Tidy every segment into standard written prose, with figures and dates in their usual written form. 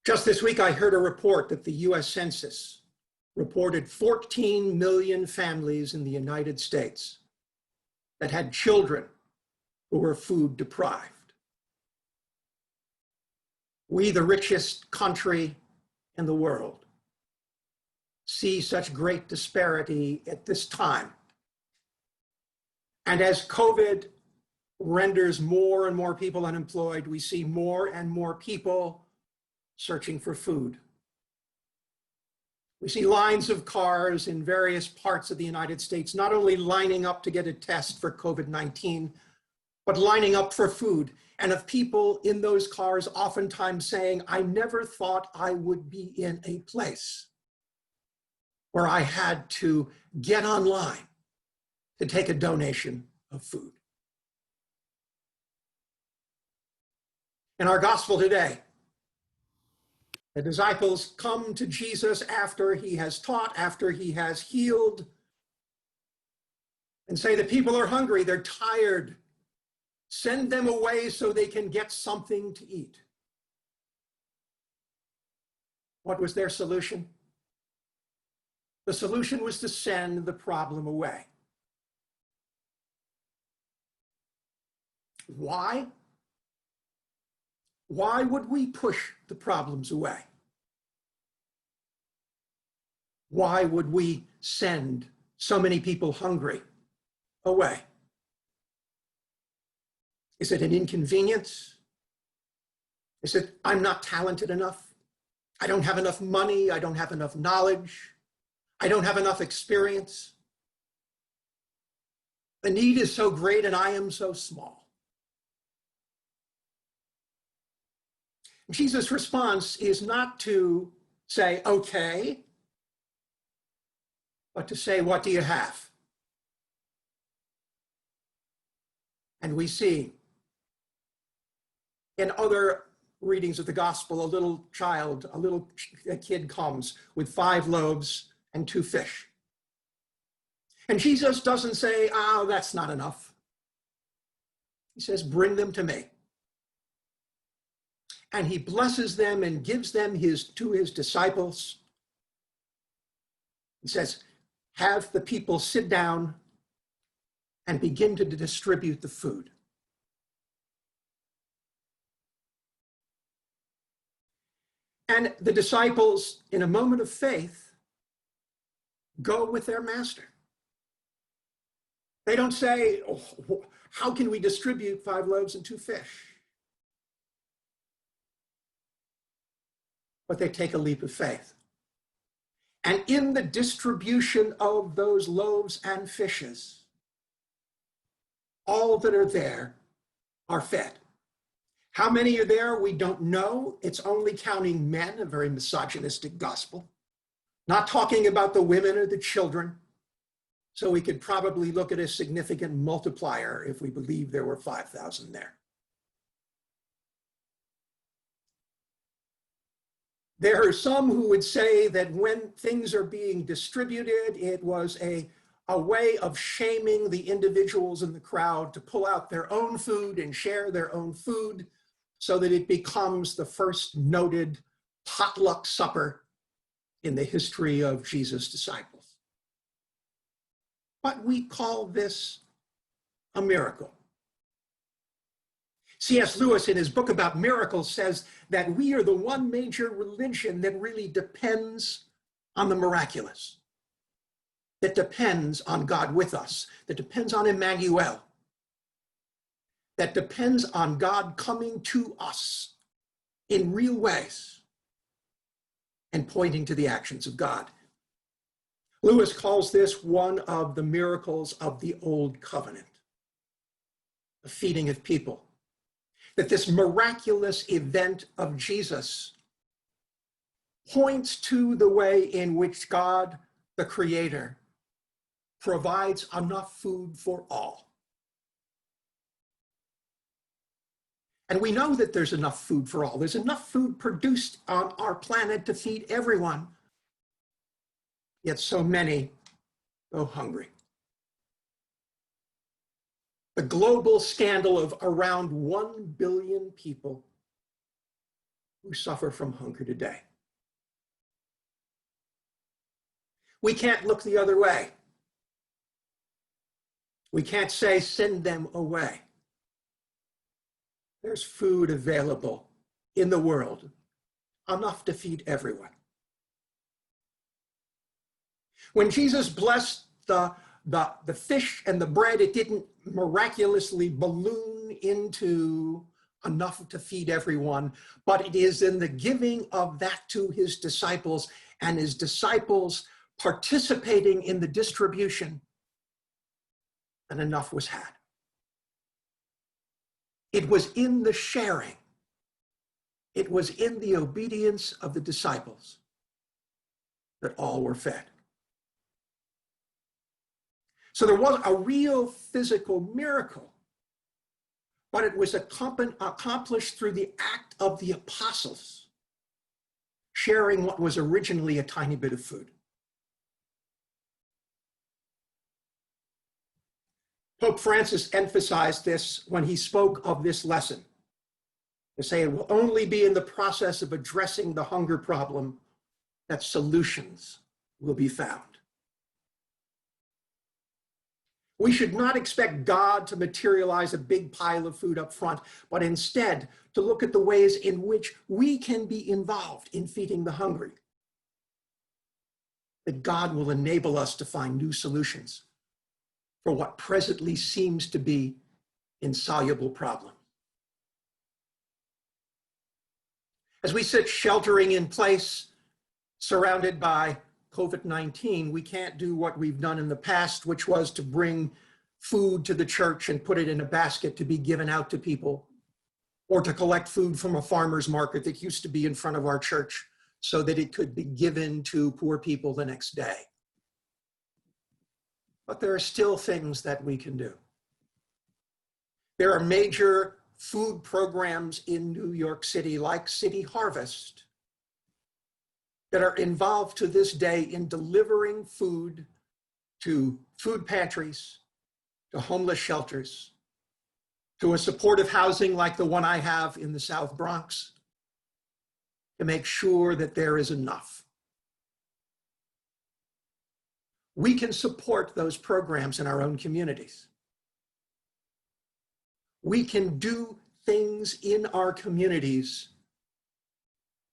Just this week, I heard a report that the US Census reported 14 million families in the United States that had children who were food deprived. We, the richest country in the world, see such great disparity at this time. And as COVID renders more and more people unemployed, we see more and more people searching for food. We see lines of cars in various parts of the United States, not only lining up to get a test for COVID-19, but lining up for food. And of people in those cars oftentimes saying, I never thought I would be in a place where I had to get online to take a donation of food. In our gospel today, the disciples come to Jesus after he has taught, after he has healed, and say, the people are hungry, they're tired. Send them away so they can get something to eat. What was their solution? The solution was to send the problem away. Why? Why would we push the problems away? Why would we send so many people hungry away? Is it an inconvenience? Is it, I'm not talented enough? I don't have enough money. I don't have enough knowledge. I don't have enough experience. The need is so great and I am so small. Jesus' response is not to say, okay, but to say, what do you have? And we see in other readings of the gospel, a little kid comes with 5 loaves and 2 fish. And Jesus doesn't say, oh, that's not enough. He says, bring them to me. And he blesses them and gives them to his disciples. He says, have the people sit down and begin to distribute the food. And the disciples, in a moment of faith, go with their master. They don't say, oh, how can we distribute 5 loaves and 2 fish? But they take a leap of faith. And in the distribution of those loaves and fishes, all that are there are fed. How many are there? We don't know. It's only counting men, a very misogynistic gospel. Not talking about the women or the children. So we could probably look at a significant multiplier if we believe there were 5,000 there. There are some who would say that when things are being distributed, it was a way of shaming the individuals in the crowd to pull out their own food and share their own food so that it becomes the first noted potluck supper in the history of Jesus' disciples. But we call this a miracle. C.S. Lewis, in his book about miracles, says that we are the one major religion that really depends on the miraculous, that depends on God with us, that depends on Emmanuel, that depends on God coming to us in real ways and pointing to the actions of God. Lewis calls this one of the miracles of the Old Covenant, the feeding of people. That this miraculous event of Jesus points to the way in which God, the Creator, provides enough food for all. And we know that there's enough food for all. There's enough food produced on our planet to feed everyone, yet so many go hungry. The global scandal of around 1 billion people who suffer from hunger today. We can't look the other way. We can't say, send them away. There's food available in the world, enough to feed everyone. When Jesus blessed the fish and the bread, it didn't miraculously balloon into enough to feed everyone, but it is in the giving of that to his disciples and his disciples participating in the distribution that enough was had. It was in the sharing. It was in the obedience of the disciples that all were fed. So there was a real physical miracle, but it was accomplished through the act of the apostles, sharing what was originally a tiny bit of food. Pope Francis emphasized this when he spoke of this lesson, to say it will only be in the process of addressing the hunger problem that solutions will be found. We should not expect God to materialize a big pile of food up front, but instead to look at the ways in which we can be involved in feeding the hungry. That God will enable us to find new solutions for what presently seems to be insoluble problem. As we sit sheltering in place, surrounded by COVID-19, we can't do what we've done in the past, which was to bring food to the church and put it in a basket to be given out to people, or to collect food from a farmer's market that used to be in front of our church so that it could be given to poor people the next day. But there are still things that we can do. There are major food programs in New York City, like City Harvest, that are involved to this day in delivering food to food pantries, to homeless shelters, to a supportive housing like the one I have in the South Bronx, to make sure that there is enough. We can support those programs in our own communities. We can do things in our communities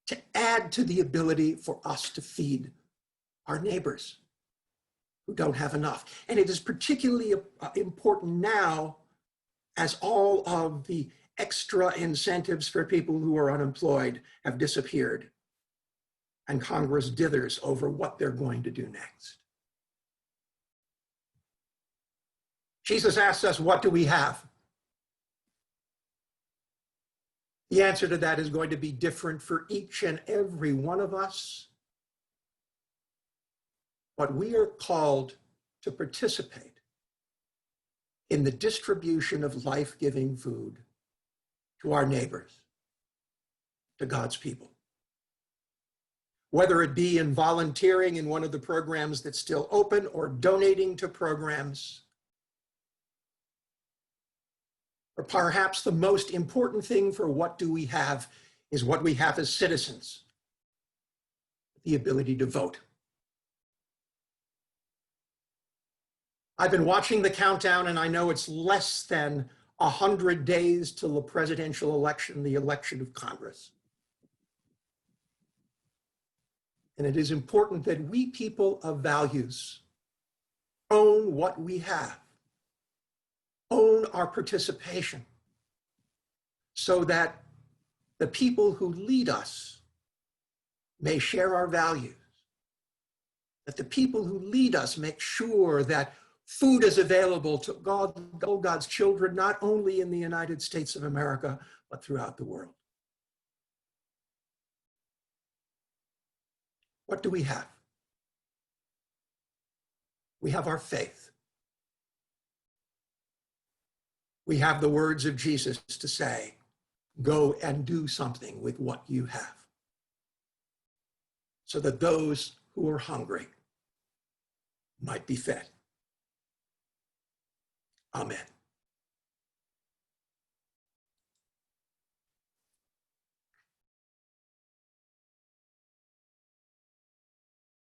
to add to the ability for us to feed our neighbors who don't have enough. And it is particularly important now as all of the extra incentives for people who are unemployed have disappeared and Congress dithers over what they're going to do next. Jesus asks us, what do we have? The answer to that is going to be different for each and every one of us. But we are called to participate in the distribution of life-giving food to our neighbors, to God's people. Whether it be in volunteering in one of the programs that's still open or donating to programs, or perhaps the most important thing for what do we have is what we have as citizens, the ability to vote. I've been watching the countdown and I know it's less than 100 days till the presidential election, the election of Congress. And it is important that we people of values own what we have, own our participation, so that the people who lead us may share our values, that the people who lead us make sure that food is available to all God's children, not only in the United States of America, but throughout the world. What do we have? We have our faith. We have the words of Jesus to say, go and do something with what you have, so that those who are hungry might be fed. Amen.